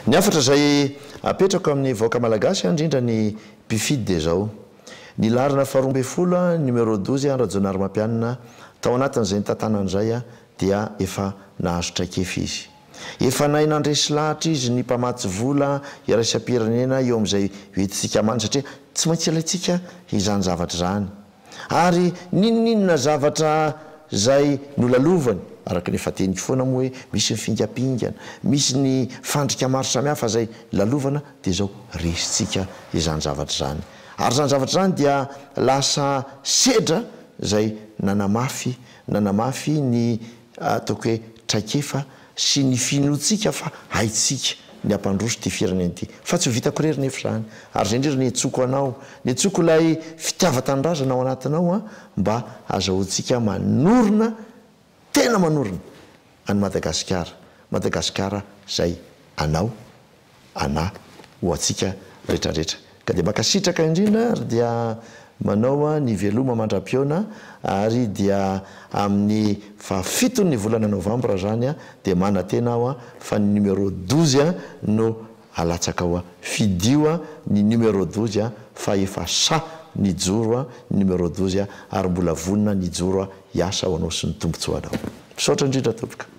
ny afatra zay apetrako amin'ny vaoaka malagasy indrindra ny mpifidy de zao ny larina faharoambe folo numéro 12 rajonary mampianina tao anatin'izay nytantanan'izay dia efa nahazo traikefa izy efa nainandresy lahatra izy ny mpamatsy vola iraisam-pirenena eo amin'izay hoentintsika amany satria tsy maintsy alaitsika izany zavatra zany ary ninoninona zavatra zay nolalovany araka ny efa teny foana moa hoe misy ny fingapingana misy ny fandrika maro samihafa zay lalovana dia zao resitsika izany zavatra zany ary zany zavatra zany dia lasa sedra zay nanamafy ny ataoko hoe traikefa sy ny finotsika fa haitsika ny ampandroso ty firenena ty fa tsy vitako rery nefa zany ary zay indrindra ny etsoko anao ny etsoko lay fitiava-tanindrazana ao anatinao mba azahoantsika manorona tena manorona any Madagasikara zay anao ana ho atsika rehetrarehetra ka dia makasitraka indrindra ary dia manao ny veloma mandra-piona ary dia amin'ny fafitony volana novambra zany dia manatena aho fa ny numéro 12 no alatsaka ao fidio ny numéro 12 fa efa sa ny joro numéro 12 ary mbola vonina ny joro hiasa ho anao sy ny tombontsoanao misaotra indrindra tompoko